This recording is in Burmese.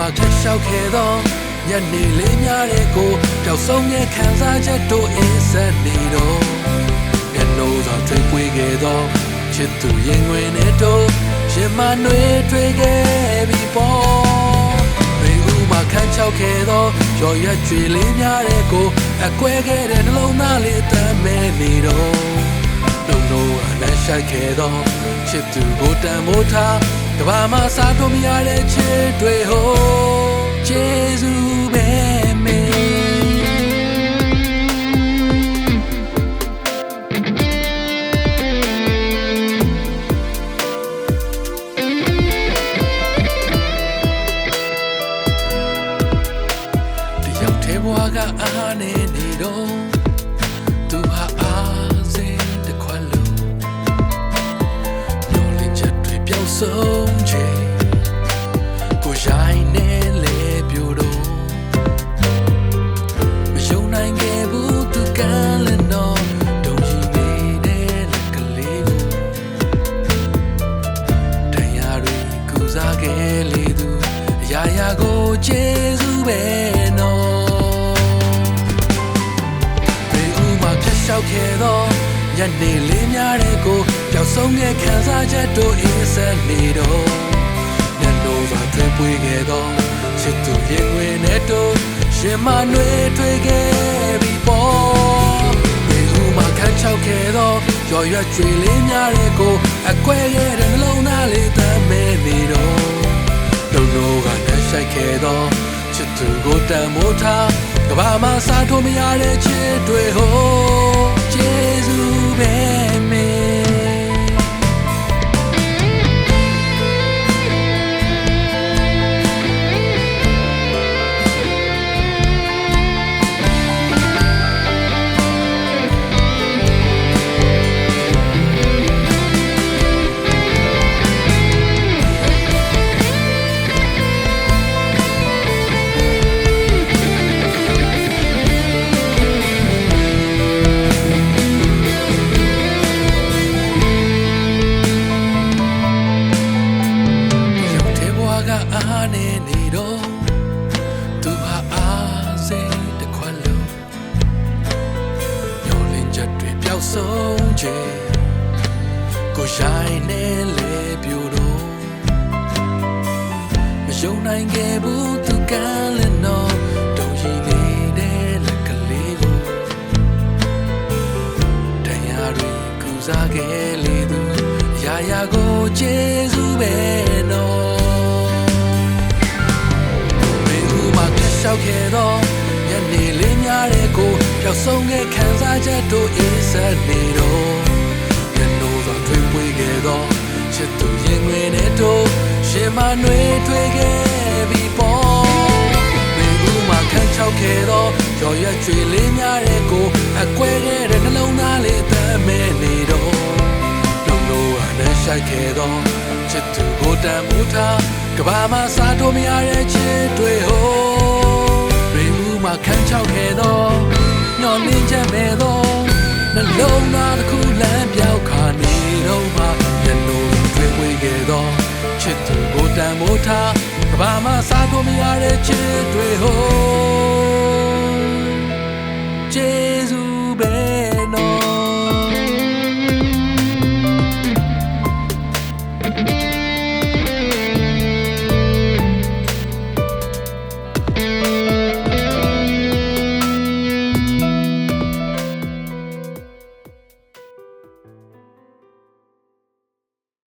မှာခက်လျှောက်ခဲ့သောညနေလေးများတဲ့ကိုပျောက်ဆုံးရဲ့ခံစားချက်တို့အင်းဆက်နေတော့မျက်နှာသာထွေးပွေခဲ့သောချစ်သူရင်ဝင်နဲ့တို့ရှင်မနှွေးထွေးခဲ့ပြီးပေါ်ဘယ်ဦးမှာခန့်ချောက်ခဲ့သောရော်ရွက်ကြွေလေးများတဲ့ကိုအကွဲခဲ့တဲ့နှလုံးသားလေးအသက်မဲနေတော့လုံးလုံးအလန့်ရှိုက်ခဲ့သောချစ်သူကိုတန်မိုးထားကဘာမှစားလို့မရတဲ့ချစ်တွေဟိုကျေးဇူးပဲမေတယောက်ထဲဘဝကအားနေနေတော့သူဟာအားစိတ်တစ်ခွက်လုံးညှို့လင်းချက်တွေပျောက်ဆုံးချေကိုရိုင်းနေလေပြိုတော့မယုံနိုင်ခဲ့ဘူးသူကလည်းတော့ဒုံကြီးနေတဲ့လက်ကလေးကိုတရားတွေကူစားခဲ့လေသူအရာရာကိုကျေးဇူးပဲနော်ဘယ်ဦးမှဖြတ်လျှောက်ခဲ့တော့ညနေလေးများတဲ့ကိုပျောက်ဆုံးရဲ့ခံစားချက်တို့အင်းဆက်နေတော့မျက်နှာသာထွေးပွေခဲ့သောချစ်သူရင်ဝင်နဲ့တို့ရှင်မနှွေးထွေးခဲ့ပြီးပေါ်ဘယ်ဦးမှခန့်ချောက်ခဲ့သောရော်ရွက်ကြွေလေးများတဲ့ကိုအကွဲခဲ့တဲ့နှလုံးသားလေးသမ်းမဲနေတော့လုံးလုံးကနှက်ဆိုင်ခဲ့သောချစ်သူကိုတန်မိုးထားကဘာမှစားလို့မရတဲ့ချစ်တွေဟိုကျေးဇူးပဲမေအားနေနေတော့သူဟာအားစိတ်တစ်ခွက်လုံးညှို့လင်းချက်တွေပျောက်ဆုံးချေကိုရိုင်းနေလေပြိုတော့မယုံနိုင်ခဲ့ဘူးသူကလည်းတော့ဒုံကြီးနေတဲ့လက်ကလေးကိုတရားတွေကူစားခဲ့လေသူအရာရာကိုကျေးဇူးပဲနော်လျှောက်ခဲ့တော့ညနေလေးများတဲ့ကိုပျောက်ဆုံးခဲ့ခံစားချက်တို့အင်းဆက်နေတော့မျက်နှာသာထွေးပွေခဲ့တော့ချစ်သူရင်ဝင်နဲ့တို့ရှင်မနှွေးထွေးခဲ့ပြီးပေါ်ဘယ်ဦးမှခန့်ချောက်ခဲ့တော့ရော်ရွက်ကြွေလေးများတဲ့ကိုအကွဲခဲ့တဲ့နှလုံးသားလေးအသက်မဲနေတော့လုံးလုံးအနှက်ရှိုက်ခဲ့တော့ချစ်သူကိုတန်မိုးထားကဘာမှစားလို့မရတဲ့ချစ်တွေဟိုမှာခန့်ချောက်ခဲ့သောညှော်လင်းချက်မဲ့သောနှလုံးသားတစ်ခုလမ်းပြောက်ခါနေတော့မှမျက်နှာထွေးပွေခဲ့သောချစ်သူကိုတန်မိုးထားကဘာမှစားလို့မရတဲ့ချစ်တွေဟိုကျေ